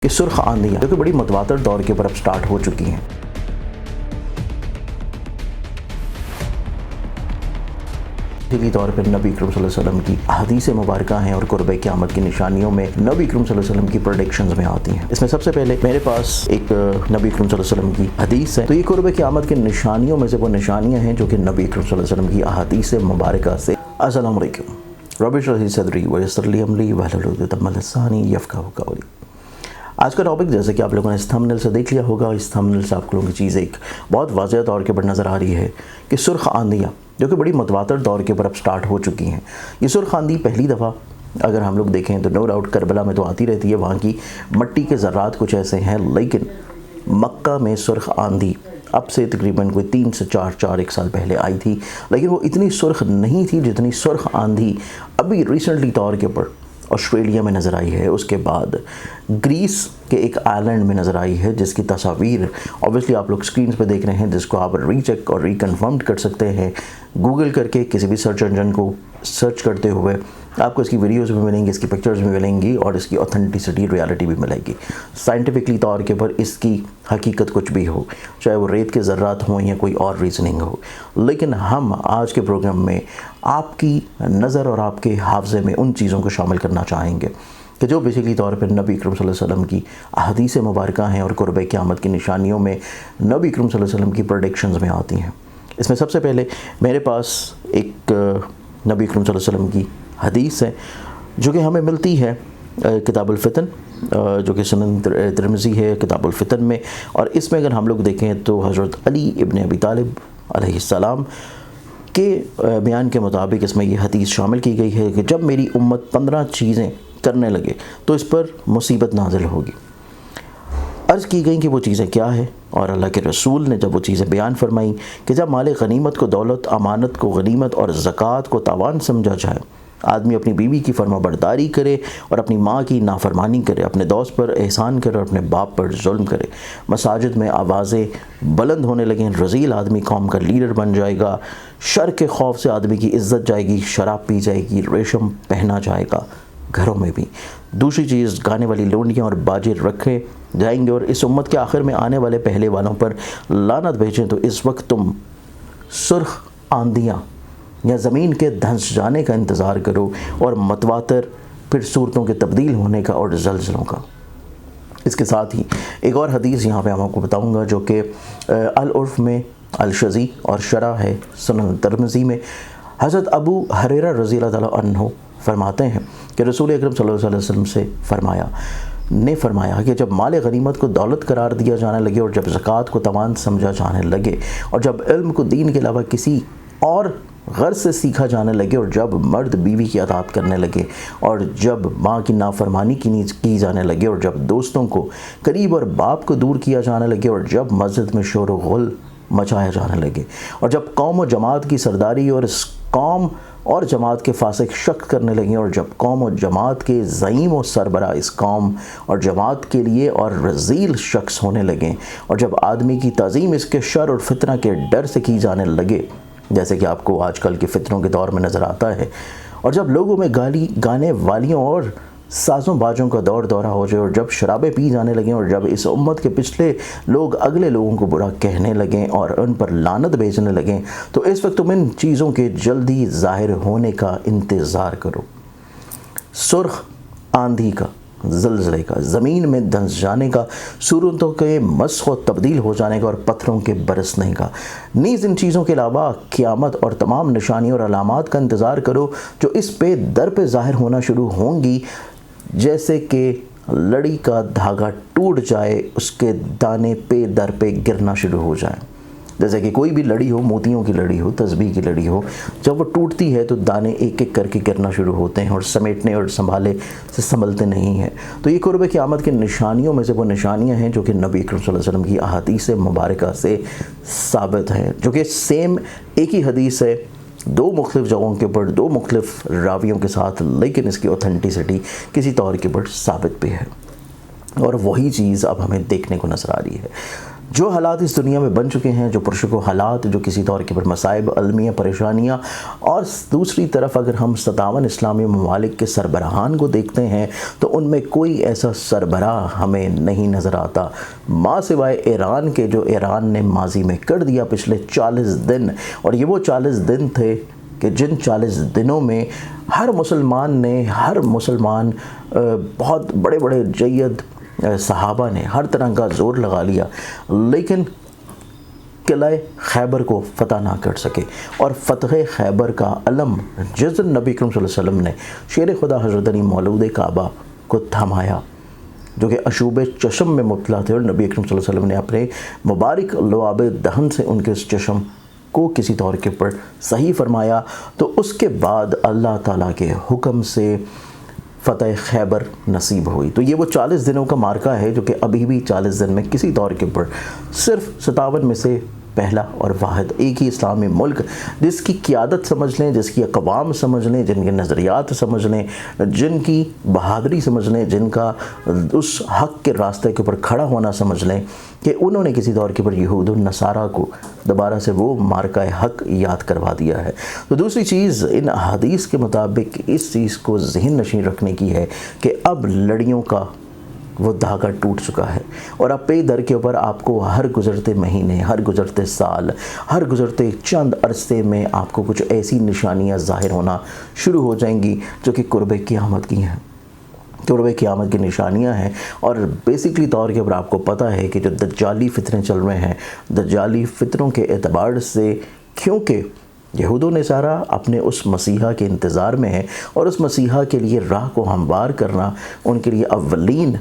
کہ سرخ آندیاں جو کہ بڑی متواتر دور کے اوپر اب سٹارٹ ہو چکی ہیں. طبی طور پر نبی اکرم صلی اللہ علیہ وسلم کی احادیث مبارکہ ہیں اور قرب قیامت کی نشانیوں میں نبی اکرم صلی اللہ علیہ وسلم کی پریڈکشنز میں آتی ہیں. اس میں سب سے پہلے میرے پاس ایک نبی اکرم صلی اللہ علیہ وسلم کی حدیث ہے. تو یہ قرب قیامت کی نشانیوں میں سے وہ نشانیاں ہیں جو کہ نبی اکرم صلی اللہ علیہ وسلم کی احادیث مبارکہ سے. السلام علیکم. رب اشرح لی صدری ویسر لی امری واحلل عقدۃ من لسانی یفقہوا قولی. آج کا ٹاپک جیسے کہ آپ لوگوں نے اس تھمبنیل سے دیکھ لیا ہوگا، اس تھمبنیل سے آپ لوگوں کی چیز ایک بہت واضح طور کے اوپر نظر آ رہی ہے کہ سرخ آندیاں جو کہ بڑی متواتر دور کے اوپر اب سٹارٹ ہو چکی ہیں. یہ سرخ آندھی پہلی دفعہ اگر ہم لوگ دیکھیں تو نو ڈاؤٹ کربلا میں تو آتی رہتی ہے، وہاں کی مٹی کے ذرات کچھ ایسے ہیں، لیکن مکہ میں سرخ آندھی اب سے تقریباً کوئی 3 سے 4 سال پہلے آئی تھی، لیکن وہ اتنی سرخ نہیں تھی جتنی سرخ آندھی ابھی ریسنٹلی طور کے اوپر آسٹریلیا میں نظر آئی ہے. اس کے بعد گریس کے ایک آئلینڈ میں نظر آئی ہے، جس کی تصاویر اوبویسلی آپ لوگ سکرینز پہ دیکھ رہے ہیں، جس کو آپ ری چیک اور ریکنفرمڈ کر سکتے ہیں گوگل کر کے. کسی بھی سرچ انجن کو سرچ کرتے ہوئے آپ کو اس کی ویڈیوز بھی ملیں گی، اس کی پکچرز بھی ملیں گی اور اس کی اوتھینٹسٹی ریالٹی بھی ملے گی. سائنٹیفکلی طور کے پر اس کی حقیقت کچھ بھی ہو، چاہے وہ ریت کے ذرات ہوں یا کوئی اور ریزننگ ہو، لیکن ہم آج کے پروگرام میں آپ کی نظر اور آپ کے حافظے میں ان چیزوں کو شامل کرنا چاہیں گے کہ جو بیسیکلی طور پر نبی اکرم صلی اللہ علیہ وسلم کی احادیث مبارکہ ہیں اور قرب قیامت کی نشانیوں میں نبی اکرم صلی اللہ علیہ وسلم کی پریڈکشنز میں آتی ہیں. اس میں سب سے پہلے میرے پاس ایک نبی اکرم صلی اللہ علیہ وسلم کی حدیث ہے جو کہ ہمیں ملتی ہے کتاب الفتن، جو کہ سنن ترمذی ہے کتاب الفتن میں. اور اس میں اگر ہم لوگ دیکھیں تو حضرت علی ابن ابی طالب علیہ السلام کے بیان کے مطابق اس میں یہ حدیث شامل کی گئی ہے کہ جب میری امت 15 چیزیں کرنے لگے تو اس پر مصیبت نازل ہوگی. عرض کی گئی کہ وہ چیزیں کیا ہے، اور اللہ کے رسول نے جب وہ چیزیں بیان فرمائیں کہ جب مال غنیمت کو دولت، امانت کو غنیمت اور زکوٰۃ کو تاوان سمجھا جائے، آدمی اپنی بیوی کی فرما برداری کرے اور اپنی ماں کی نافرمانی کرے، اپنے دوست پر احسان کرے اور اپنے باپ پر ظلم کرے، مساجد میں آوازیں بلند ہونے لگیں، رذیل آدمی قوم کا لیڈر بن جائے گا، شر کے خوف سے آدمی کی عزت جائے گی، شراب پی جائے گی، ریشم پہنا جائے گا گھروں میں بھی. دوسری چیز، گانے والی لونڈیاں اور باجے رکھے جائیں گے، اور اس امت کے آخر میں آنے والے پہلے والوں پر لعنت بھیجیں. تو اس وقت تم سرخ آندیاں یا زمین کے دھنس جانے کا انتظار کرو، اور متواتر پھر صورتوں کے تبدیل ہونے کا اور زلزلوں کا. اس کے ساتھ ہی ایک اور حدیث یہاں پہ ہم آپ کو بتاؤں گا جو کہ العرف میں الشذی اور شرح ہے سنن ترمذی میں. حضرت ابو ہریرہ رضی اللہ تعالیٰ عنہ فرماتے ہیں کہ رسول اکرم صلی اللہ علیہ وسلم سے فرمایا کہ جب مال غنیمت کو دولت قرار دیا جانے لگے، اور جب زکوٰۃ کو تاوان سمجھا جانے لگے، اور جب علم کو دین کے علاوہ کسی اور غرض سے سیکھا جانے لگے، اور جب مرد بیوی کی اطاعت کرنے لگے، اور جب ماں کی نافرمانی کی جانے لگے، اور جب دوستوں کو قریب اور باپ کو دور کیا جانے لگے، اور جب مسجد میں شور و غل مچایا جانے لگے، اور جب قوم و جماعت کی سرداری اور اس قوم اور جماعت کے فاسق شک کرنے لگیں، اور جب قوم و جماعت کے زعیم و سربراہ اس قوم اور جماعت کے لیے اور رذیل شخص ہونے لگیں، اور جب آدمی کی تعظیم اس کے شر اور فتنہ کے ڈر سے کی جانے لگے، جیسے کہ آپ کو آج کل کے فتنوں کے دور میں نظر آتا ہے، اور جب لوگوں میں گانے والیوں اور سازوں باجوں کا دورہ ہو جائے، اور جب شرابیں پی جانے لگیں، اور جب اس امت کے پچھلے لوگ اگلے لوگوں کو برا کہنے لگیں اور ان پر لعنت بھیجنے لگیں، تو اس وقت تم ان چیزوں کے جلدی ظاہر ہونے کا انتظار کرو. سرخ آندھی کا، زلزلے کا، زمین میں دھنس جانے کا، صورتوں کے مسخ و تبدیل ہو جانے کا، اور پتھروں کے برسنے کا. نیز ان چیزوں کے علاوہ قیامت اور تمام نشانیوں اور علامات کا انتظار کرو جو اس پہ در پہ ظاہر ہونا شروع ہوں گی، جیسے کہ لڑی کا دھاگا ٹوٹ جائے، اس کے دانے پہ در پہ گرنا شروع ہو جائیں. جیسے کہ کوئی بھی لڑی ہو، موتیوں کی لڑی ہو، تسبیح کی لڑی ہو، جب وہ ٹوٹتی ہے تو دانے ایک ایک کر کے گرنا شروع ہوتے ہیں، اور سمیٹنے اور سنبھالے سے سنبھلتے نہیں ہیں. تو یہ قرب قیامت کی نشانیوں میں سے وہ نشانیاں ہیں جو کہ نبی اکرم صلی اللہ علیہ وسلم کی احادیث مبارکہ سے ثابت ہیں، جو کہ سیم ایک ہی حدیث ہے، 2 مختلف جگہوں کے اوپر 2 مختلف راویوں کے ساتھ، لیکن اس کی اوتھینٹسٹی کسی طور کے اوپر ثابت بھی ہے، اور وہی چیز اب ہمیں دیکھنے کو نظر آ رہی ہے. جو حالات اس دنیا میں بن چکے ہیں، جو پرشکو حالات، جو کسی طور کے پر مصائب، المیہ، پریشانیاں، اور دوسری طرف اگر ہم 57 اسلامی ممالک کے سربراہان کو دیکھتے ہیں تو ان میں کوئی ایسا سربراہ ہمیں نہیں نظر آتا ماں سوائے ایران کے، جو ایران نے ماضی میں کر دیا پچھلے 40 دن، اور یہ وہ 40 دن تھے کہ جن 40 دنوں میں ہر مسلمان بہت بڑے بڑے جید صحابہ نے ہر طرح کا زور لگا لیا، لیکن قلعہ خیبر کو فتح نہ کر سکے، اور فتح خیبر کا علم جس دن نبی کریم صلی اللہ علیہ وسلم نے شیر خدا حضرت علی مولود کعبہ کو تھمایا، جو کہ عشوب چشم میں مبتلا تھے، اور نبی کریم صلی اللہ علیہ وسلم نے اپنے مبارک لعاب دہن سے ان کے اس چشم کو کسی طور کے پر صحیح فرمایا، تو اس کے بعد اللہ تعالیٰ کے حکم سے فتح خیبر نصیب ہوئی۔ تو یہ وہ 40 دنوں کا مارکہ ہے جو کہ ابھی بھی 40 دن میں کسی طور کے پر صرف 57 میں سے پہلا اور واحد ایک ہی اسلامی ملک، جس کی قیادت سمجھ لیں، جس کی اقوام سمجھ لیں، جن کے نظریات سمجھ لیں، جن کی بہادری سمجھ لیں، جن کا اس حق کے راستے کے اوپر کھڑا ہونا سمجھ لیں، کہ انہوں نے کسی طور کے پر یہود و نصارہ کو دوبارہ سے وہ مارکہ حق یاد کروا دیا ہے۔ تو دوسری چیز ان احادیث کے مطابق اس چیز کو ذہن نشین رکھنے کی ہے کہ اب لڑیوں کا وہ دھاگا ٹوٹ چکا ہے، اور اب پے در کے اوپر آپ کو ہر گزرتے مہینے، ہر گزرتے سال، ہر گزرتے چند عرصے میں آپ کو کچھ ایسی نشانیاں ظاہر ہونا شروع ہو جائیں گی جو کہ قرب قیامت کی ہیں، قرب قیامت کی نشانیاں ہیں۔ اور بیسکلی طور کے اوپر آپ کو پتہ ہے کہ جو دجالی فتنے چل رہے ہیں، دجالی فتنوں کے اعتبار سے، کیونکہ یہود و نصارہ اپنے اس مسیحا کے انتظار میں ہیں، اور اس مسیحا کے لیے راہ کو ہموار کرنا ان کے لیے اولین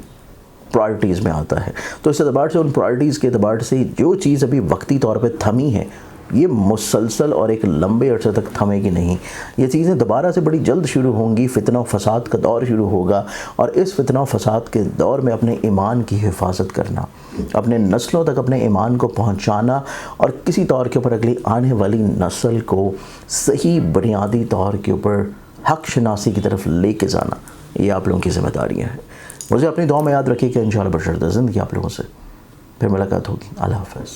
پرائرٹیز میں آتا ہے۔ تو اس اعتبار سے، ان پرائرٹیز کے اعتبار سے جو چیز ابھی وقتی طور پہ تھمی ہے، یہ مسلسل اور ایک لمبے عرصے تک تھمے گی نہیں، یہ چیزیں دوبارہ سے بڑی جلد شروع ہوں گی، فتنہ و فساد کا دور شروع ہوگا، اور اس فتنہ و فساد کے دور میں اپنے ایمان کی حفاظت کرنا، اپنے نسلوں تک اپنے ایمان کو پہنچانا، اور کسی طور کے اوپر اگلی آنے والی نسل کو صحیح بنیادی طور کے اوپر حق شناسی کی طرف لے کے جانا، یہ آپ لوگوں کی ذمہ داریاں ہیں۔ مجھے اپنی دعا میں یاد رکھیے کہ انشاءاللہ بشرط زندگی آپ لوگوں سے پھر ملاقات ہوگی۔ اللہ حافظ۔